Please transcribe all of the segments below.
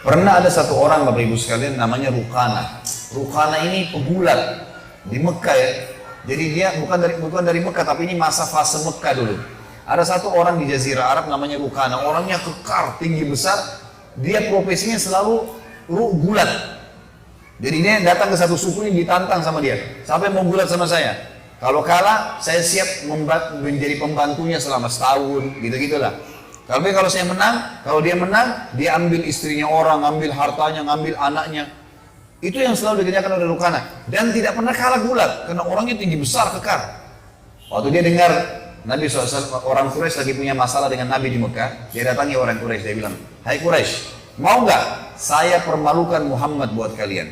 Pernah ada satu orang Bapak Ibu sekalian namanya Rukana. Rukana ini pegulat di Mekah ya. Jadi dia bukan dari Mekah, tapi ini masa fase Mekah dulu. Ada satu orang di Jazirah Arab namanya Rukana. Orangnya kekar, tinggi besar. Dia profesinya selalu gulat. Jadi dia datang ke satu suku ini ditantang sama dia. Siapa yang mau gulat sama saya? Kalau kalah, saya siap menjadi pembantunya selama setahun, gitu-gitulah. Tapi kalau saya menang, kalau dia menang, dia ambil istrinya orang, ambil hartanya, ngambil anaknya. Itu yang selalu dikerjakan oleh Rukana. Dan tidak pernah kalah gulat, karena orangnya tinggi besar, kekar. Waktu dia dengar Nabi SAW, orang Quraisy lagi punya masalah dengan Nabi di Mekah, dia datangi orang Quraisy, dia bilang, "Hai Quraisy, mau nggak saya permalukan Muhammad buat kalian?"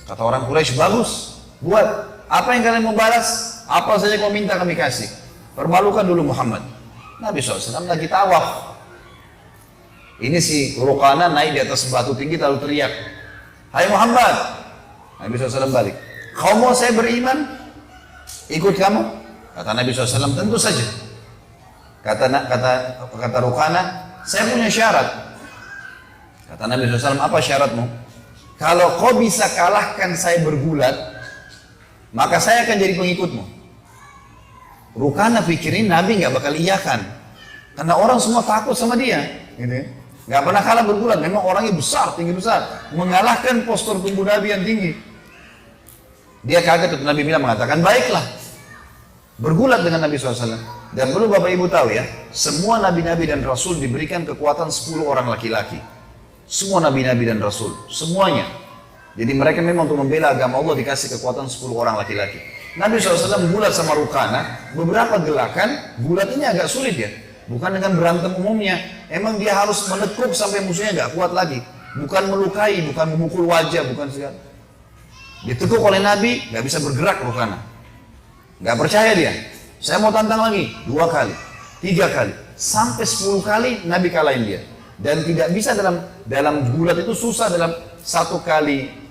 Kata orang Quraisy, "Bagus, buat. Apa yang kalian mau balas? Apa saja kau minta kami kasih. Permalukan dulu Muhammad." Nabi SAW lagi tawaf. Ini si Rukana naik di atas batu tinggi lalu teriak, "Hai Muhammad." Nabi SAW balik, "Kau mau saya beriman? Ikut kamu?" Kata Nabi SAW, "Tentu saja." Kata Rukana, "Saya punya syarat." Kata Nabi SAW, "Apa syaratmu?" "Kalau kau bisa kalahkan saya bergulat, maka saya akan jadi pengikutmu." Rukana pikirin Nabi nggak bakal iyakan, karena orang semua takut sama dia, gitu ya. Nggak pernah kalah bergulat, memang orangnya besar, tinggi besar, mengalahkan postur tubuh Nabi yang tinggi. Dia kaget, Nabi bilang mengatakan, "Baiklah, bergulat dengan Nabi SAW." Dan perlu Bapak Ibu tahu ya, semua Nabi-Nabi dan Rasul diberikan kekuatan 10 orang laki-laki. Semua Nabi-Nabi dan Rasul, semuanya. Jadi mereka memang untuk membela agama Allah dikasih kekuatan 10 orang laki-laki. Nabi SAW gulat sama Rukana, beberapa gelakan, gulat ini agak sulit ya. Bukan dengan berantem umumnya, emang dia harus menekuk sampai musuhnya gak kuat lagi. Bukan melukai, bukan memukul wajah, bukan segala. Ditekuk oleh Nabi, gak bisa bergerak Rukana. Gak percaya dia. Saya mau tantang lagi, 2 kali, 3 kali, sampai 10 kali Nabi kalahin dia. Dan tidak bisa dalam gulat itu susah, dalam 1 kali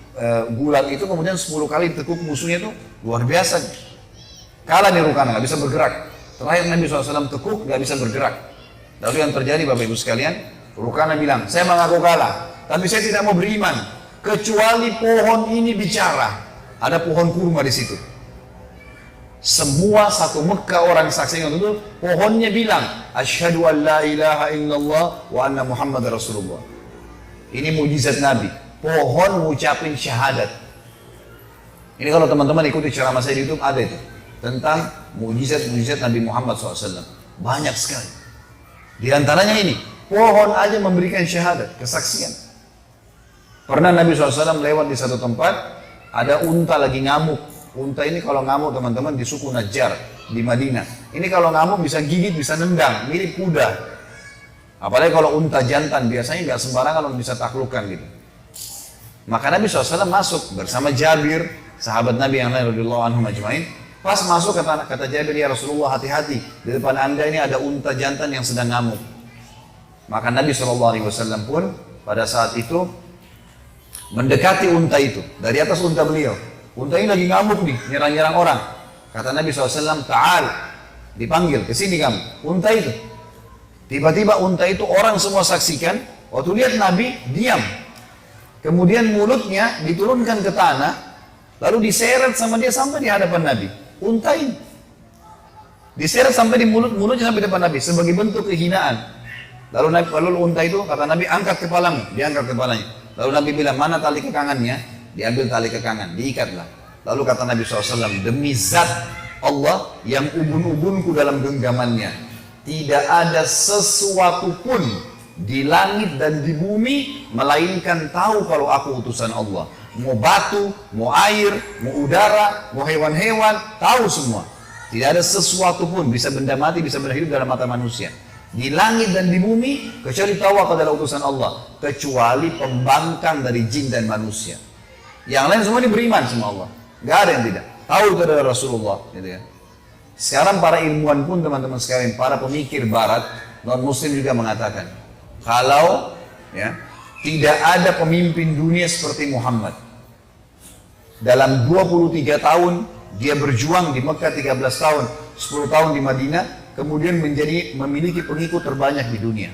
gulat itu kemudian 10 kali ditekuk musuhnya itu luar biasa. Kalah nih Rukana, gak bisa bergerak. Terakhir Nabi SAW tekuk, gak bisa bergerak. Lalu yang terjadi Bapak Ibu sekalian, Rukana bilang, "Saya mengaku kalah, tapi saya tidak mau beriman kecuali pohon ini bicara." Ada pohon kurma di situ. Semua satu Mekah orang saksikan itu, pohonnya bilang, "Asyhadu an la ilaha illallah wa anna Muhammad Rasulullah." Ini mujizat Nabi. Pohon ngucapin syahadat. Ini kalau teman-teman ikuti ceramah saya di YouTube ada itu tentang mujizat-mujizat Nabi Muhammad SAW. Banyak sekali. Di antaranya ini, pohon aja memberikan syahadat, kesaksian. Pernah Nabi SAW lewat di satu tempat, ada unta lagi ngamuk. Unta ini kalau ngamuk teman-teman di suku Najjar di Madinah. Ini kalau ngamuk bisa gigit, bisa nendang, mirip kuda. Apalagi kalau unta jantan, biasanya nggak sembarangan bisa taklukkan gitu. Maka Nabi SAW masuk bersama Jabir, sahabat Nabi yang lain radhiyallahu anhum ajmain. Pas masuk kata Jabir, "Ya Rasulullah, hati-hati, di depan anda ini ada unta jantan yang sedang ngamuk." Maka Nabi SAW pun pada saat itu mendekati unta itu dari atas unta beliau. Unta ini lagi ngamuk nih, nyerang-nyerang orang. Kata Nabi SAW, "Ta'al," dipanggil, "kesini kamu." Unta itu. Tiba-tiba unta itu orang semua saksikan, waktu lihat Nabi diam. Kemudian mulutnya diturunkan ke tanah, lalu diseret sama dia sampai di hadapan Nabi. Unta ini diseret sampai di mulutnya sampai di depan Nabi sebagai bentuk kehinaan. Lalu unta itu kata Nabi, "Angkat kepalamu." Diangkat kepalanya. Lalu Nabi bilang, "Mana tali kekangannya?" Diambil tali kekangan, diikatlah. Lalu kata Nabi SAW, "Demi zat Allah yang ubun-ubunku dalam genggamannya, tidak ada sesuatu pun di langit dan di bumi melainkan tahu kalau aku utusan Allah. Mau batu, mau air, mau udara, mau hewan-hewan, tahu semua. Tidak ada sesuatu pun, bisa benda mati, bisa benda hidup dalam mata manusia, di langit dan di bumi, kecuali tahu aku adalah utusan Allah, kecuali pembangkang dari jin dan manusia. Yang lain semua ini beriman sama Allah, gak ada yang tidak tahu itu adalah Rasulullah, gitu ya. Sekarang para ilmuwan pun teman-teman sekalian, para pemikir barat, non-muslim juga mengatakan, kalau ya, tidak ada pemimpin dunia seperti Muhammad. Dalam 23 tahun dia berjuang di Mekah, 13 tahun, 10 tahun di Madinah, kemudian memiliki pengikut terbanyak di dunia.